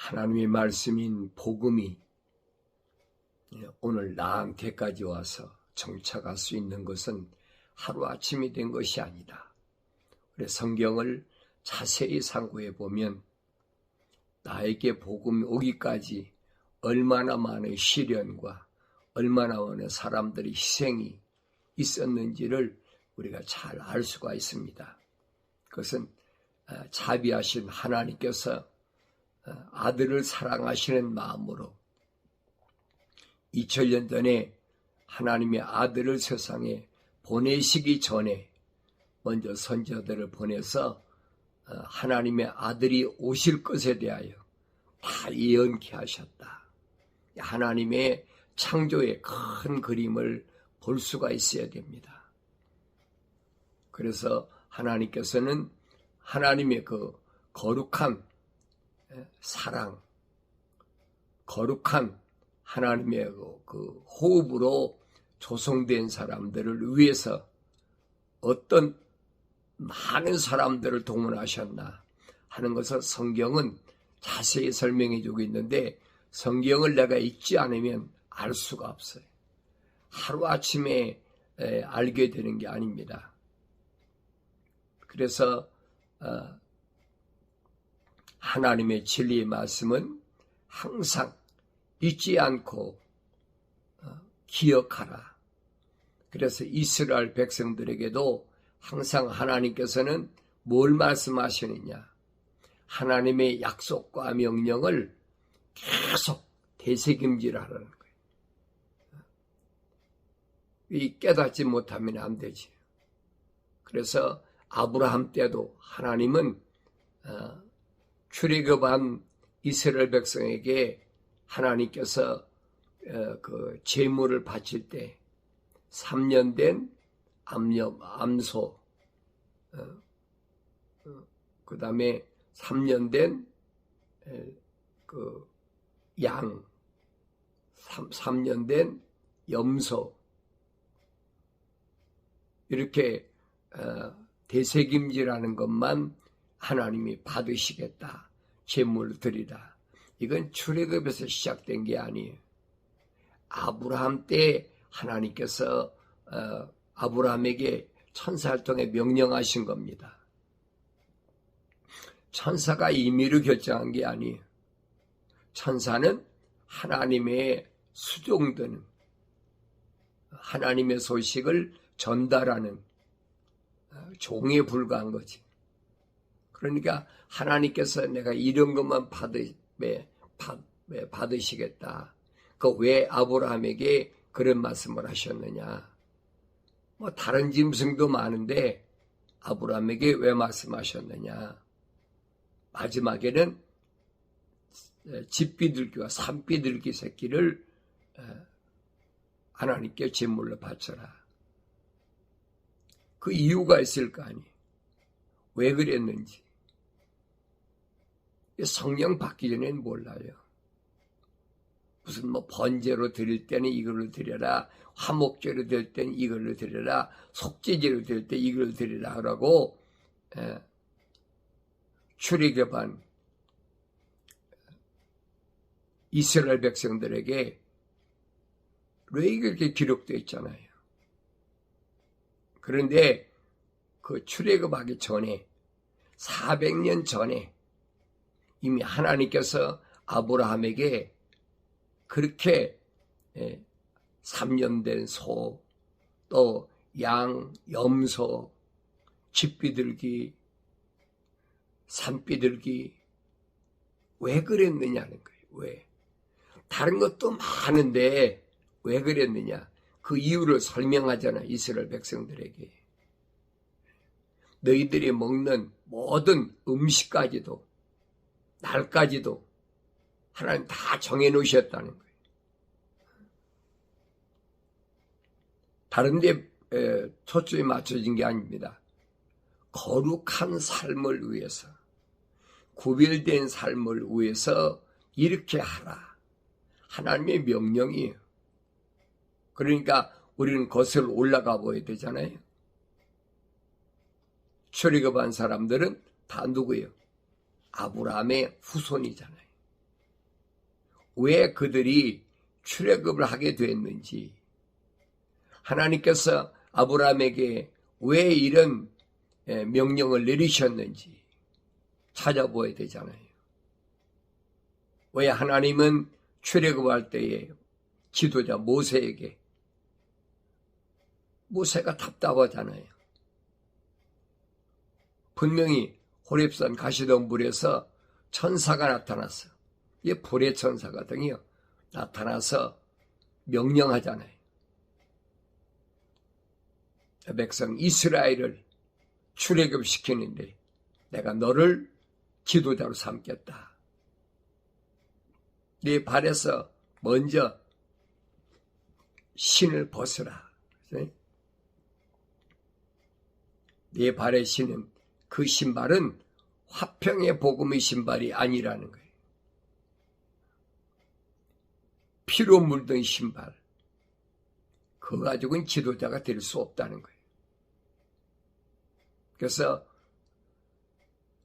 하나님의 말씀인 복음이 오늘 나한테까지 와서 정착할 수 있는 것은 하루아침이 된 것이 아니다. 그래서 성경을 자세히 상고해 보면 나에게 복음이 오기까지 얼마나 많은 시련과 얼마나 많은 사람들의 희생이 있었는지를 우리가 잘 알 수가 있습니다. 그것은 자비하신 하나님께서 아들을 사랑하시는 마음으로 2000년 전에 하나님의 아들을 세상에 보내시기 전에 먼저 선지자들을 보내서 하나님의 아들이 오실 것에 대하여 다 예언케 하셨다. 하나님의 창조의 큰 그림을 볼 수가 있어야 됩니다. 그래서 하나님께서는 하나님의 그 거룩한 사랑, 거룩한 하나님의 그 호흡으로 조성된 사람들을 위해서 어떤 많은 사람들을 동원하셨나 하는 것을 성경은 자세히 설명해 주고 있는데, 성경을 내가 읽지 않으면 알 수가 없어요. 하루아침에 알게 되는 게 아닙니다. 그래서 하나님의 진리의 말씀은 항상 잊지 않고 기억하라. 그래서 이스라엘 백성들에게도 항상 하나님께서는 뭘 말씀하시느냐, 하나님의 약속과 명령을 계속 되새김질하라는 거예요. 이 깨닫지 못하면 안 되지. 그래서 아브라함 때도 하나님은 출애굽한 이스라엘 백성에게 하나님께서 그 제물을 바칠 때 3년 된 암소, 그 다음에 3년 된 그 양, 3년 된 염소, 이렇게 되새김질하는 것만 하나님이 받으시겠다, 제물을 드리라. 이건 출애굽에서 시작된 게 아니에요. 아브라함 때 하나님께서 아브라함에게 천사를 통해 명령하신 겁니다. 천사가 임의로 결정한 게 아니에요. 천사는 하나님의 수종드는, 하나님의 소식을 전달하는 종에 불과한 거지. 그러니까 하나님께서 내가 이런 것만 받으시겠다. 그 왜 아브라함에게 그런 말씀을 하셨느냐. 뭐 다른 짐승도 많은데 아브라함에게 왜 말씀하셨느냐. 마지막에는 집비둘기와 산비둘기 새끼를 하나님께 제물로 바쳐라. 그 이유가 있을 거 아니에요. 왜 그랬는지. 성령 받기 전에는 몰라요. 무슨 뭐 번제로 드릴 때는 이걸로 드려라, 화목제로 드릴 때는 이걸로 드려라, 속죄제로 드릴 때 이걸로 드리라 하라고 출애굽한 이스라엘 백성들에게 왜 이렇게 기록되어 있잖아요. 그런데 그 출애굽하기 전에 400년 전에 이미 하나님께서 아브라함에게 그렇게 3년 된 소, 또 양, 염소, 집비둘기, 산비둘기, 왜 그랬느냐는 거예요. 왜? 다른 것도 많은데 왜 그랬느냐? 그 이유를 설명하잖아, 이스라엘 백성들에게. 너희들이 먹는 모든 음식까지도, 날까지도 하나님 다 정해놓으셨다는 거예요. 다른 데 초점이 맞춰진 게 아닙니다. 거룩한 삶을 위해서, 구별된 삶을 위해서 이렇게 하라. 하나님의 명령이에요. 그러니까 우리는 거슬러 올라가 봐야 되잖아요. 출애굽한 사람들은 다 누구예요? 아브라함의 후손이잖아요. 왜 그들이 출애굽을 하게 됐는지, 하나님께서 아브라함에게 왜 이런 명령을 내리셨는지 찾아보아야 되잖아요. 왜 하나님은 출애굽할 때에 지도자 모세에게, 모세가 답답하잖아요. 분명히 호렙산 가시던 물에서 천사가 나타났어. 이게 불의 천사거든요. 나타나서 명령하잖아요. 백성 이스라엘을 출애굽시키는데 내가 너를 지도자로 삼겠다. 네 발에서 먼저 신을 벗으라. 네 발에 신은 그 신발은 화평의 복음의 신발이 아니라는 거예요. 피로 물든 신발. 그거 가지고는 지도자가 될 수 없다는 거예요. 그래서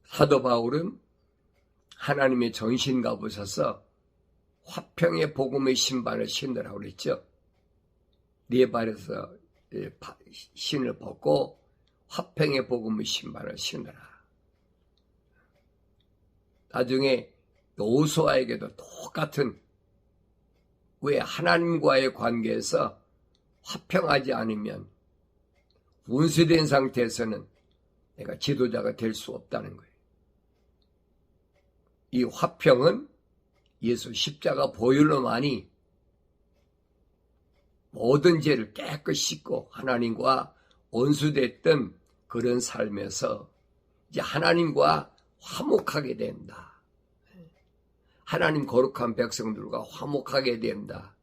사도 바울은 하나님의 전신갑을 써서 화평의 복음의 신발을 신으라고 그랬죠. 네 발에서 신을 벗고 화평의 복음의 신발을 신으라. 나중에 여호수아에게도 똑같은, 왜 하나님과의 관계에서 화평하지 않으면 분수된 상태에서는 내가 지도자가 될 수 없다는 거예요. 이 화평은 예수 십자가 보혈로만이 모든 죄를 깨끗이 씻고 하나님과 원수됐던 그런 삶에서 이제 하나님과 화목하게 된다. 하나님 거룩한 백성들과 화목하게 된다.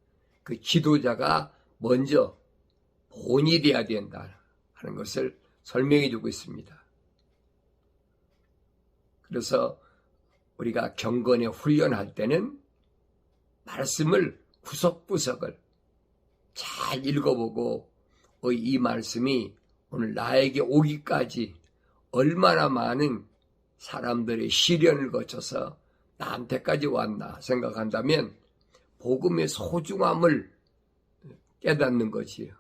그 지도자가 먼저 본이 돼야 된다 하는 것을 설명해 주고 있습니다. 그래서 우리가 경건에 훈련할 때는 말씀을 구석구석을 잘 읽어보고 이 말씀이 오늘 나에게 오기까지 얼마나 많은 사람들의 시련을 거쳐서 나한테까지 왔나 생각한다면 복음의 소중함을 깨닫는 것이에요.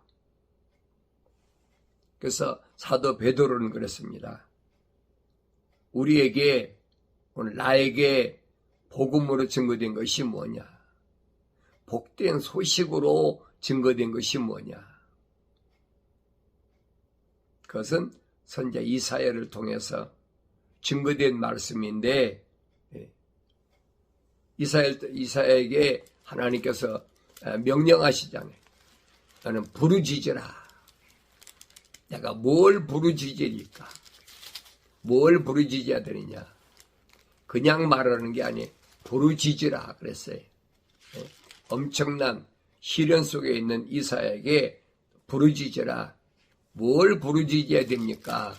그래서 사도 베드로는 그랬습니다. 우리에게, 오늘 나에게 복음으로 증거된 것이 뭐냐? 복된 소식으로 증거된 것이 뭐냐? 그것은 선지자 이사야를 통해서 증거된 말씀인데, 이사야에게 하나님께서 명령하시잖아요. 너는 부르짖으라. 내가 뭘 부르짖으니까? 뭘 부르짖어야 되느냐? 그냥 말하는 게 아니에요. 부르짖으라 그랬어요. 엄청난 시련 속에 있는 이사야에게 부르짖으라. 뭘 부르짖어야 됩니까?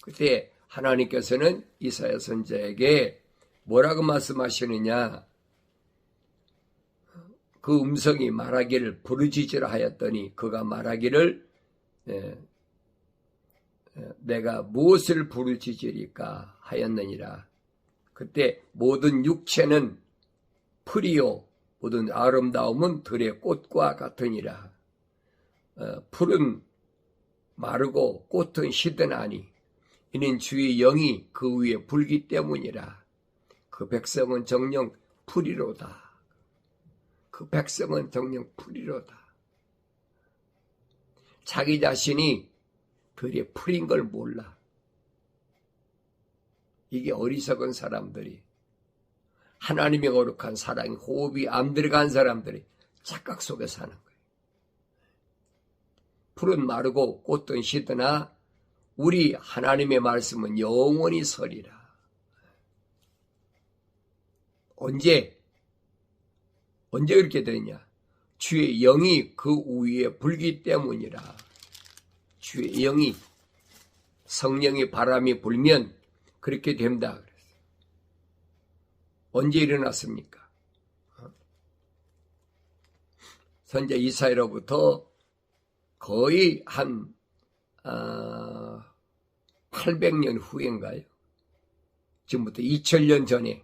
그때 하나님께서는 이사야 선지자에게 뭐라고 말씀하시느냐? 그 음성이 말하기를 부르짖으라 하였더니 그가 말하기를 내가 무엇을 부르짖으리까 하였느니라. 그때 모든 육체는 풀이요 모든 아름다움은 들의 꽃과 같으니라. 풀은 마르고 꽃은 시드나니 이는 주의 영이 그 위에 불기 때문이라. 그 백성은 정녕 풀이로다. 그 백성은 정녕 풀이로다. 자기 자신이 들의 풀인 걸 몰라. 이게 어리석은 사람들이, 하나님의 거룩한 사랑이 호흡이 안 들어간 사람들이 착각 속에 사는 거예요. 풀은 마르고 꽃은 시드나 우리 하나님의 말씀은 영원히 서리라. 언제 그렇게 되느냐? 주의 영이 그 위에 불기 때문이라. 주의 영이, 성령의 바람이 불면 그렇게 된다 그랬어요. 언제 일어났습니까? 선지자 이사야로부터 거의 한 800년 후인가요? 지금부터 2000년 전에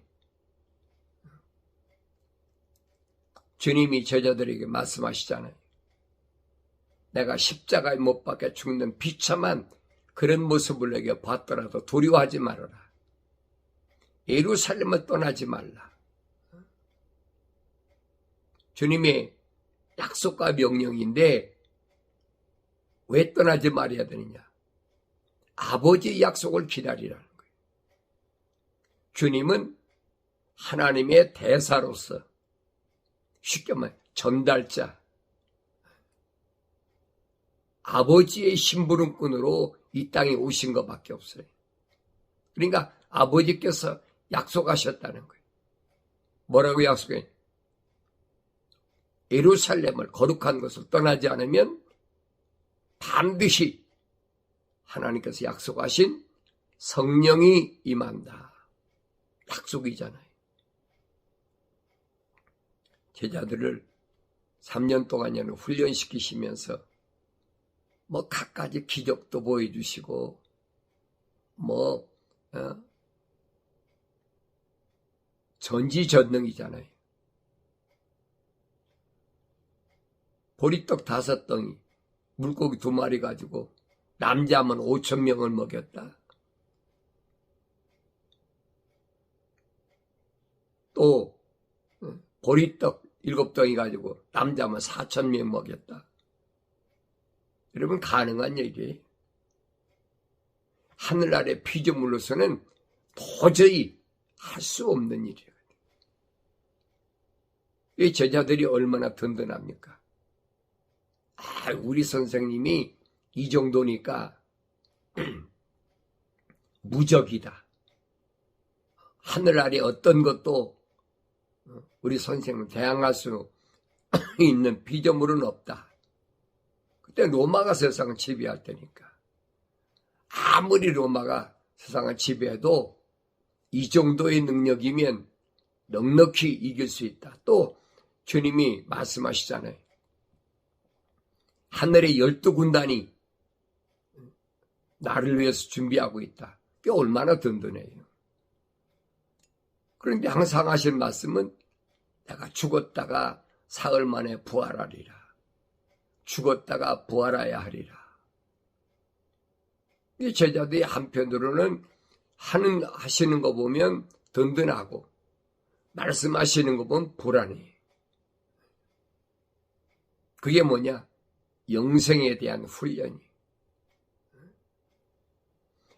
주님이 제자들에게 말씀하시잖아요. 내가 십자가에 못 박혀 죽는 비참한 그런 모습을 내게 봤더라도 두려워하지 말아라. 예루살렘을 떠나지 말라. 주님의 약속과 명령인데 왜 떠나지 말아야 되느냐? 아버지의 약속을 기다리라는 거예요. 주님은 하나님의 대사로서, 쉽게 말해 전달자, 아버지의 심부름꾼으로 이 땅에 오신 것밖에 없어요. 그러니까 아버지께서 약속하셨다는 거예요. 뭐라고 약속해요? 예루살렘을, 거룩한 것을 떠나지 않으면 반드시 하나님께서 약속하신 성령이 임한다. 약속이잖아요. 제자들을 3년 동안에는 훈련시키시면서 갖가지 기적도 보여주시고 전지전능이잖아요. 보리떡 5덩이, 물고기 2마리 가지고 남자만 5,000명을 먹였다. 또 보리떡 7덩이 가지고 남자만 4,000명 먹였다. 여러분, 가능한 얘기예요. 하늘 아래 피조물로서는 도저히 할 수 없는 일이에요. 이 제자들이 얼마나 든든합니까? 우리 선생님이 이 정도니까 무적이다. 하늘 아래 어떤 것도 우리 선생님 대항할 수 있는 피조물은 없다. 그때 로마가 세상을 지배할 때니까. 아무리 로마가 세상을 지배해도 이 정도의 능력이면 넉넉히 이길 수 있다. 또 주님이 말씀하시잖아요. 하늘의 12군단이 나를 위해서 준비하고 있다. 그게 얼마나 든든해요. 그런데 항상 하신 말씀은 내가 죽었다가 사흘 만에 부활하리라. 죽었다가 부활해야 하리라. 이 제자들이 한편으로는 하시는 거 보면 든든하고 말씀하시는 거 보면 불안해. 그게 뭐냐? 영생에 대한 훈련이.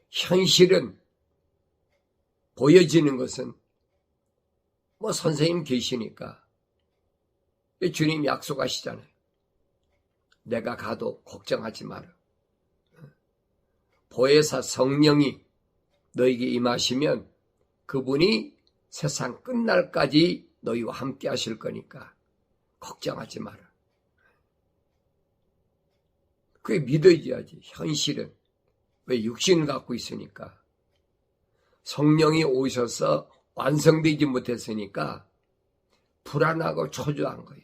현실은 보여지는 것은 선생님 계시니까 주님 약속하시잖아요. 내가 가도 걱정하지 마라. 보혜사 성령이 너에게 임하시면 그분이 세상 끝날까지 너희와 함께 하실 거니까 걱정하지 마라. 그게 믿어져야지. 현실은. 왜 육신을 갖고 있으니까. 성령이 오셔서 완성되지 못했으니까 불안하고 초조한 거예요.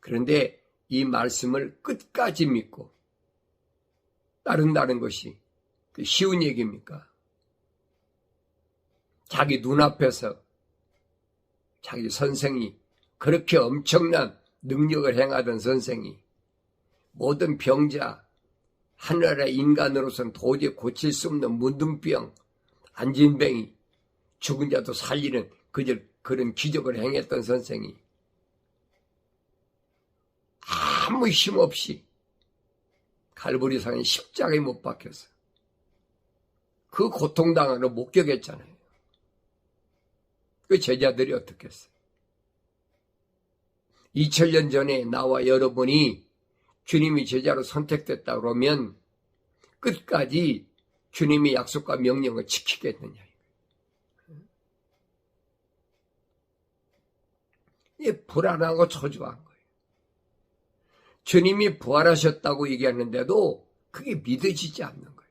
그런데 이 말씀을 끝까지 믿고 따른다는 것이 쉬운 얘기입니까? 자기 눈앞에서 자기 선생이 그렇게 엄청난 능력을 행하던 선생이 모든 병자, 하늘의 인간으로서는 도저히 고칠 수 없는 문둥병, 안진뱅이, 죽은 자도 살리는 그런 기적을 행했던 선생이 아무 힘 없이 갈보리상에 십자가에 못 박혀서 그 고통당하는 걸 목격했잖아요. 그 제자들이 어떻게 했어요? 2000년 전에 나와 여러분이 주님이 제자로 선택됐다 그러면 끝까지 주님의 약속과 명령을 지키겠느냐. 이게 불안하고 초조한 거예요. 주님이 부활하셨다고 얘기하는데도 그게 믿어지지 않는 거예요.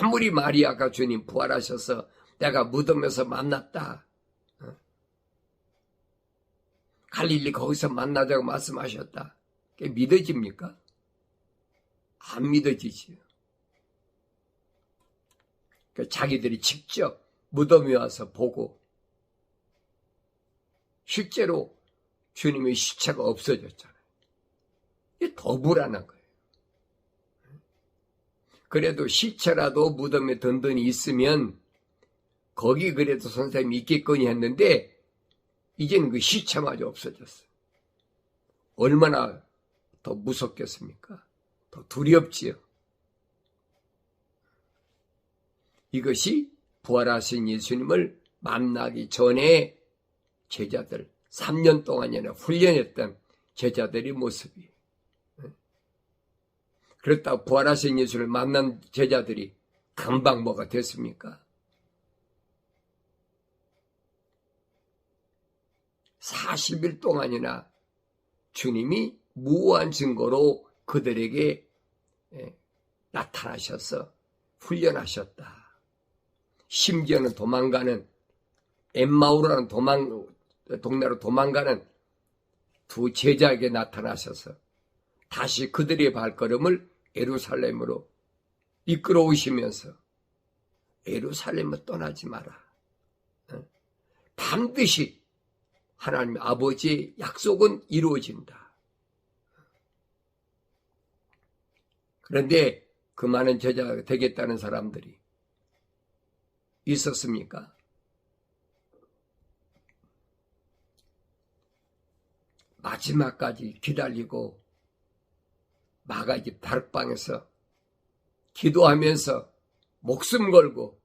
아무리 마리아가 주님 부활하셔서 내가 무덤에서 만났다. 갈릴리 거기서 만나자고 말씀하셨다. 그게 믿어집니까? 안 믿어지지요. 자기들이 직접 무덤에 와서 보고 실제로 주님의 시체가 없어졌잖아요. 이게 더 불안한 거예요. 그래도 시체라도 무덤에 든든히 있으면 거기 그래도 선생님이 있겠거니 했는데 이제는 그 시체마저 없어졌어요. 얼마나 더 무섭겠습니까? 더 두렵지요. 이것이 부활하신 예수님을 만나기 전에 제자들 3년 동안이나 훈련했던 제자들의 모습이에요. 그렇다고 부활하신 예수를 만난 제자들이 금방 뭐가 됐습니까? 40일 동안이나 주님이 무한 증거로 그들에게 나타나셔서 훈련하셨다. 심지어는 도망가는 엠마오라는 동네로 도망가는 두 제자에게 나타나셔서 다시 그들의 발걸음을 예루살렘으로 이끌어 오시면서 예루살렘을 떠나지 마라. 반드시 하나님 아버지의 약속은 이루어진다. 그런데 그 많은 제자가 되겠다는 사람들이 있었습니까? 마지막까지 기다리고 마가집 다락방에서 기도하면서 목숨 걸고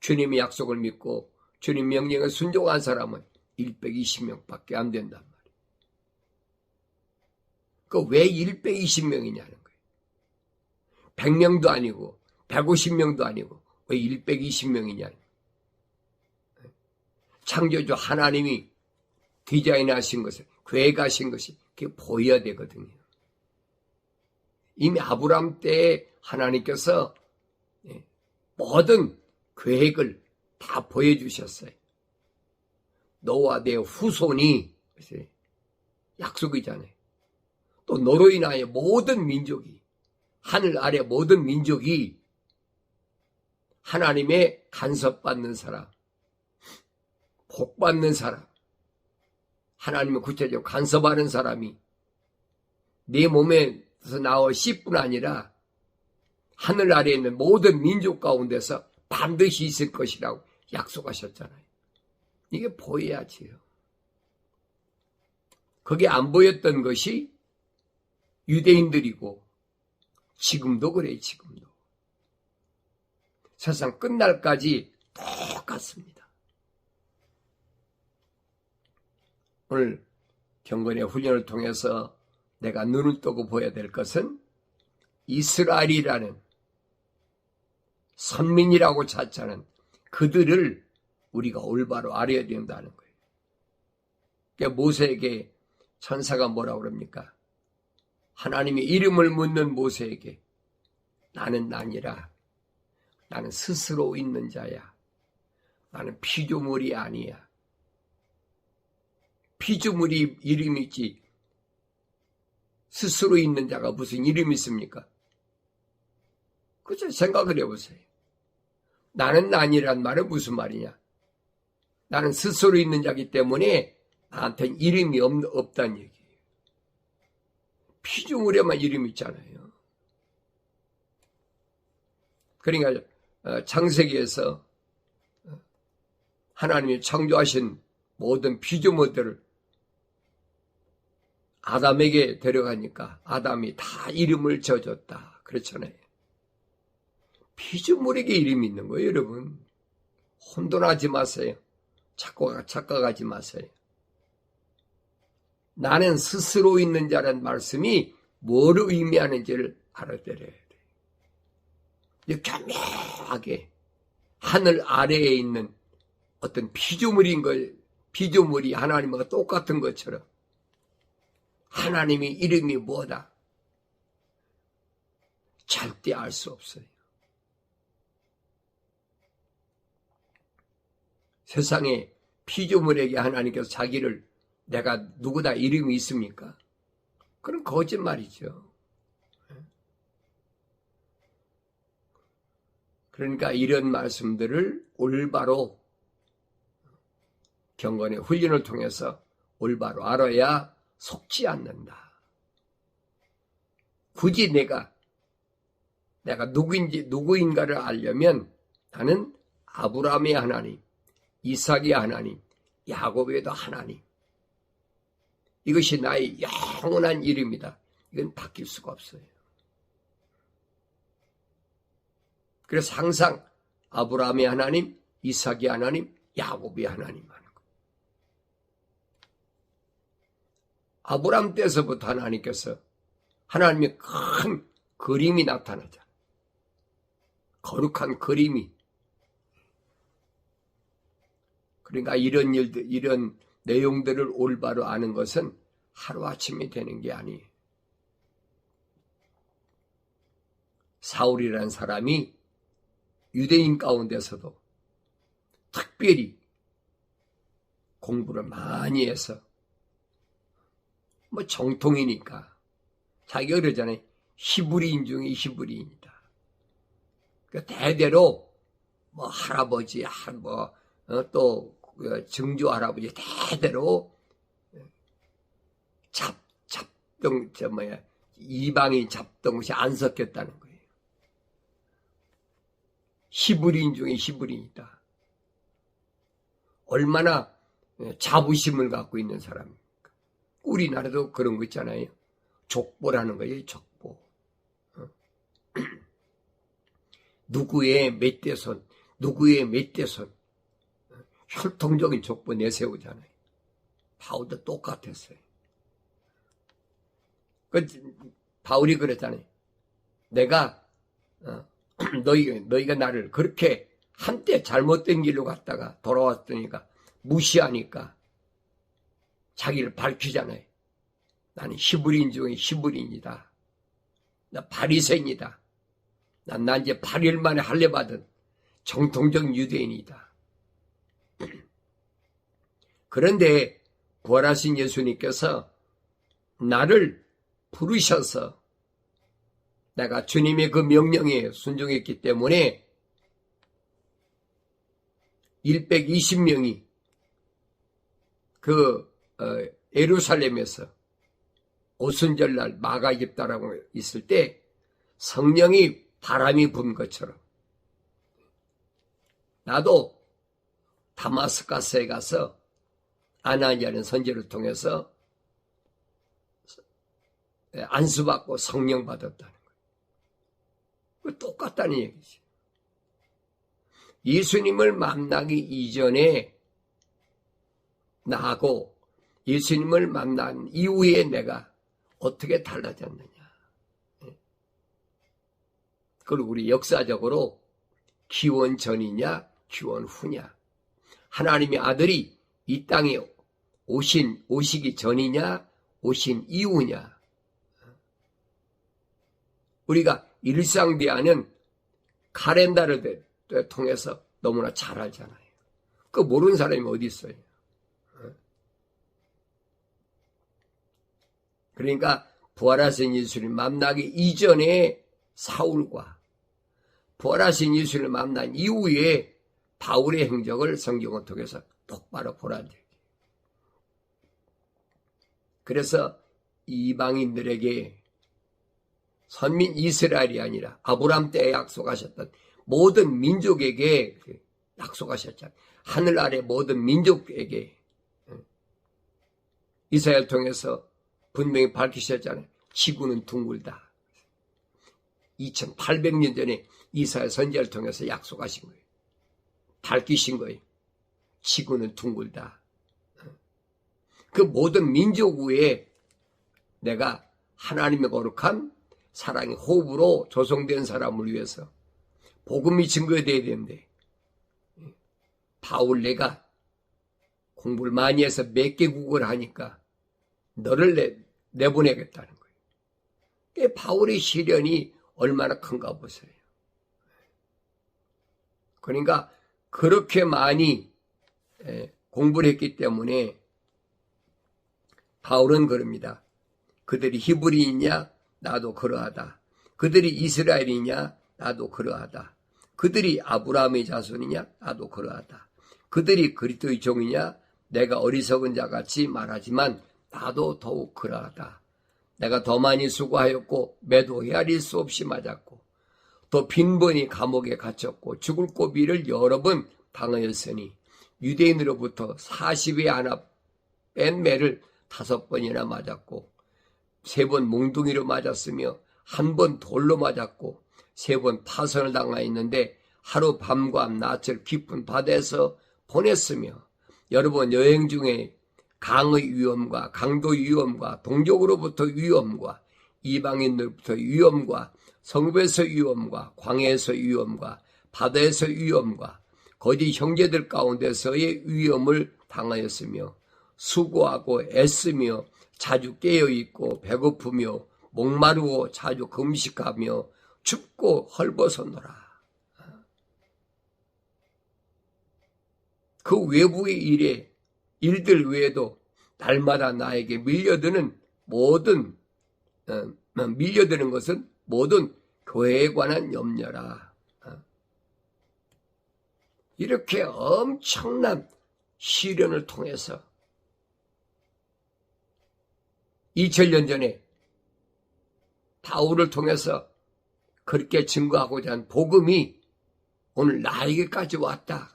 주님의 약속을 믿고 주님 명령에 순종한 사람은 120명밖에 안 된단 말이에요. 그 왜 120명이냐는 거예요. 100명도 아니고 150명도 아니고 왜 120명이냐는 거예요. 창조주 하나님이 디자인하신 것을 계획하신 것이 그게 보여야 되거든요. 이미 아브라함 때에 하나님께서 모든 계획을 다 보여주셨어요. 너와 내 후손이 약속이잖아요. 또 너로 인하여 모든 민족이 하늘 아래 모든 민족이 하나님의 간섭받는 사람, 복받는 사람, 하나님의 구체적으로 간섭하는 사람이 내 몸에서 나올 씨뿐 아니라 하늘 아래에 있는 모든 민족 가운데서 반드시 있을 것이라고 약속하셨잖아요. 이게 보여야지요. 그게 안 보였던 것이 유대인들이고 지금도 그래요. 지금도. 세상 끝날까지 똑같습니다. 오늘 경건의 훈련을 통해서 내가 눈을 뜨고 보여야 될 것은 이스라엘이라는 선민이라고 자처하는 그들을 우리가 올바로 알아야 된다는 거예요. 그러니까 모세에게 천사가 뭐라고 그럽니까? 하나님의 이름을 묻는 모세에게 나는 아니라 나는 스스로 있는 자야. 나는 피조물이 아니야. 피조물이 이름이 있지 스스로 있는 자가 무슨 이름이 있습니까? 그죠? 생각을 해보세요. 나는 아니란 말은 무슨 말이냐? 나는 스스로 있는 자기 때문에 나한테는 이름이 없다는 얘기예요. 피조물에만 이름이 있잖아요. 그러니까 창세기에서 하나님이 창조하신 모든 피조물들을 아담에게 데려가니까 아담이 다 이름을 지어줬다. 그렇잖아요. 피조물에게 이름이 있는 거예요, 여러분. 혼돈하지 마세요. 착각하지 마세요. 나는 스스로 있는 자라는 말씀이 뭐를 의미하는지를 알아들어야 돼요. 교묘하게 하늘 아래에 있는 어떤 피조물인 걸, 피조물이 하나님과 똑같은 것처럼 하나님의 이름이 뭐다? 절대 알 수 없어요. 세상에 피조물에게 하나님께서 자기를 내가 누구다 이름이 있습니까? 그건 거짓말이죠. 그러니까 이런 말씀들을 올바로 경건의 훈련을 통해서 올바로 알아야 속지 않는다. 굳이 내가 누구인가를 알려면 나는 아브라함의 하나님, 이삭의 하나님, 야곱의도 하나님. 이것이 나의 영원한 이름이다. 이건 바뀔 수가 없어요. 그래서 항상 아브라함의 하나님, 이삭의 하나님, 야곱의 하나님 하는 거예요. 아브라함 때서부터 하나님께서 하나님의 큰 그림이 나타나잖아요. 거룩한 그림이. 그러니까 이런 일들, 이런 내용들을 올바로 아는 것은 하루아침에 되는 게 아니에요. 사울이라는 사람이 유대인 가운데서도 특별히 공부를 많이 해서 정통이니까 자기가 그러잖아요. 히브리인 중에 히브리인이다. 그러니까 대대로 할아버지, 또 증조 할아버지 대대로 이방인 잡던 것이 안 섞였다는 거예요. 히브리인 중에 히브리인이다. 얼마나 자부심을 갖고 있는 사람입니까? 우리나라도 그런 거 있잖아요. 족보라는 거예요. 족보. 누구의 몇 대손, 누구의 몇 대손. 혈통적인 족보 내세우잖아요. 바울도 똑같았어요. 바울이 그랬잖아요. 내가 너희가 나를 그렇게 한때 잘못된 길로 갔다가 돌아왔더니까 무시하니까 자기를 밝히잖아요. 나는 히브리인 중에 히브리인이다. 나 바리새인이다. 난 이제 8일 만에 할례받은 정통적 유대인이다. 그런데 부활하신 예수님께서 나를 부르셔서 내가 주님의 그 명령에 순종했기 때문에 120명이 예루살렘에서 오순절날 마가집다라고 있을 때 성령이 바람이 분 것처럼 나도 다마스커스에 가서 아나니아라는 선지자를 통해서 안수받고 성령 받았다는 거예요. 똑같다는 얘기죠. 예수님을 만나기 이전에 나하고 예수님을 만난 이후에 내가 어떻게 달라졌느냐. 그걸 우리 역사적으로 기원 전이냐 기원 후냐. 하나님의 아들이 이 땅에 오시기 전이냐 오신 이후냐. 우리가 일상 대하는 카렌다를 통해서 너무나 잘 알잖아요. 그거 모르는 사람이 어디 있어요. 그러니까 부활하신 예수를 만나기 이전에 사울과 부활하신 예수를 만난 이후에 바울의 행적을 성경을 통해서 똑바로 보라는 얘기예요. 그래서 이방인들에게 선민 이스라엘이 아니라 아브라함 때에 약속하셨던 모든 민족에게 약속하셨잖아요. 하늘 아래 모든 민족에게 이사야를 통해서 분명히 밝히셨잖아요. 지구는 둥글다. 2800년 전에 이사야 선지자를 통해서 약속하신 거예요. 밝히신 거예요. 지구는 둥글다. 그 모든 민족 위에 내가 하나님의 거룩한 사랑의 호흡으로 조성된 사람을 위해서 복음이 증거되어야 되는데 바울 내가 공부를 많이 해서 몇 개국을 하니까 너를 내보내겠다는 거예요. 바울의 시련이 얼마나 큰가 보세요. 그러니까 그렇게 많이 공부를 했기 때문에 바울은 그럽니다. 그들이 히브리이냐? 나도 그러하다. 그들이 이스라엘이냐? 나도 그러하다. 그들이 아브라함의 자손이냐? 나도 그러하다. 그들이 그리스도의 종이냐? 내가 어리석은 자같이 말하지만 나도 더욱 그러하다. 내가 더 많이 수고하였고 매도 헤아릴 수 없이 맞았고 또 빈번히 감옥에 갇혔고 죽을 고비를 여러 번 당하였으니 유대인으로부터 40에 하나 뺀 매를 5번이나 맞았고 3번 몽둥이로 맞았으며 1번 돌로 맞았고 3번 파선을 당하였는데 하루 밤과 낮을 깊은 바다에서 보냈으며 여러 번 여행 중에 강의 위험과 강도 위험과 동족으로부터 위험과 이방인들부터 위험과 성읍에서 위험과 광야에서 위험과 바다에서 위험과 거짓 형제들 가운데서의 위험을 당하였으며 수고하고 애쓰며 자주 깨어있고 배고프며 목마르고 자주 금식하며 춥고 헐벗었노라. 그 외부의 일들 외에도 날마다 나에게 밀려드는 것은 모든 교회에 관한 염려라. 이렇게 엄청난 시련을 통해서 2000년 전에 바울을 통해서 그렇게 증거하고자 한 복음이 오늘 나에게까지 왔다.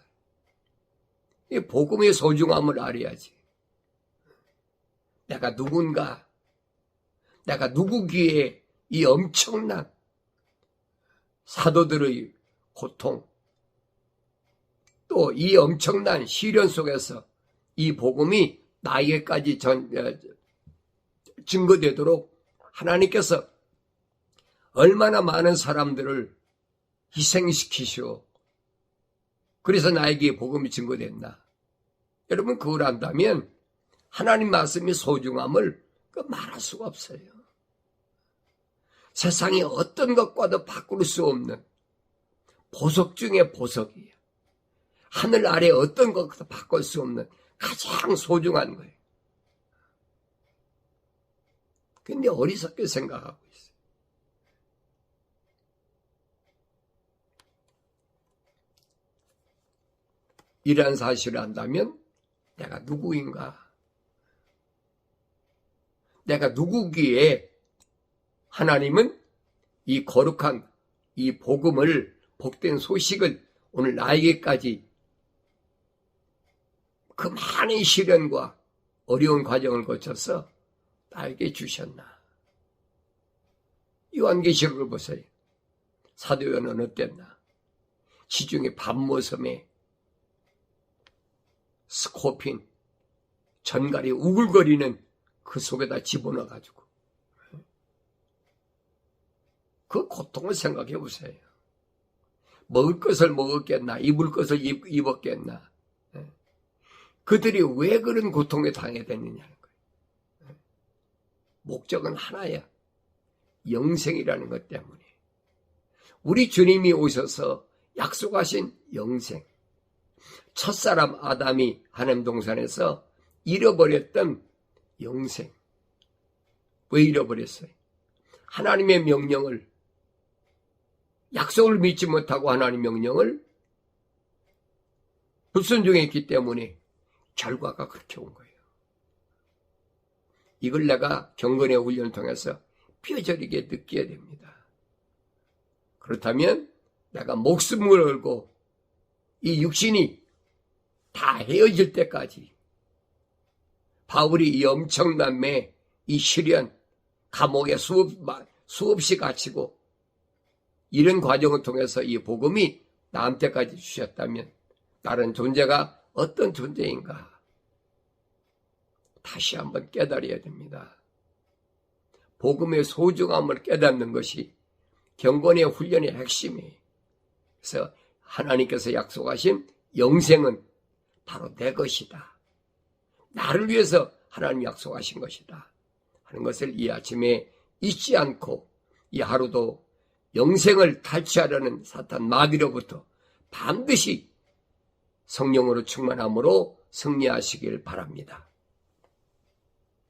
이 복음의 소중함을 알아야지. 내가 누군가, 내가 누구기에 이 엄청난 사도들의 고통, 또 이 엄청난 시련 속에서 이 복음이 나에게까지 증거되도록 하나님께서 얼마나 많은 사람들을 희생시키시오. 그래서 나에게 복음이 증거됐나. 여러분 그걸 안다면 하나님 말씀의 소중함을 말할 수가 없어요. 세상에 어떤 것과도 바꿀 수 없는 보석 중에 보석이에요. 하늘 아래 어떤 것과도 바꿀 수 없는 가장 소중한 거예요. 근데 어리석게 생각하고 있어요. 이러한 사실을 안다면 내가 누구인가? 내가 누구기에 하나님은 이 거룩한 이 복음을, 복된 소식을 오늘 나에게까지 그 많은 시련과 어려운 과정을 거쳐서 나에게 주셨나. 요한계시록을 보세요. 사도 요한은 어땠나. 지중해 밤모섬에 스코핀, 전갈이 우글거리는 그 속에다 집어넣어가지고 그 고통을 생각해 보세요. 먹을 것을 먹었겠나, 입을 것을 입었겠나. 그들이 왜 그런 고통에 당해야 되느냐는 거예요. 목적은 하나야. 영생이라는 것 때문에. 우리 주님이 오셔서 약속하신 영생. 첫사람 아담이 하나님 동산에서 잃어버렸던 영생. 왜 잃어버렸어요? 하나님의 명령을, 약속을 믿지 못하고 하나님 명령을 불순종했기 때문에 결과가 그렇게 온 거예요. 이걸 내가 경건의 훈련을 통해서 뼈저리게 느껴야 됩니다. 그렇다면 내가 목숨을 걸고 이 육신이 다 헤어질 때까지 바울이 이 엄청난 이 시련, 감옥에 수없이 갇히고 이런 과정을 통해서 이 복음이 나한테까지 주셨다면 다른 존재가 어떤 존재인가 다시 한번 깨달아야 됩니다. 복음의 소중함을 깨닫는 것이 경건의 훈련의 핵심이에요. 그래서 하나님께서 약속하신 영생은 바로 내 것이다. 나를 위해서 하나님 약속하신 것이다 하는 것을 이 아침에 잊지 않고 이 하루도 영생을 탈취하려는 사탄 마귀로부터 반드시 성령으로 충만함으로 승리하시길 바랍니다.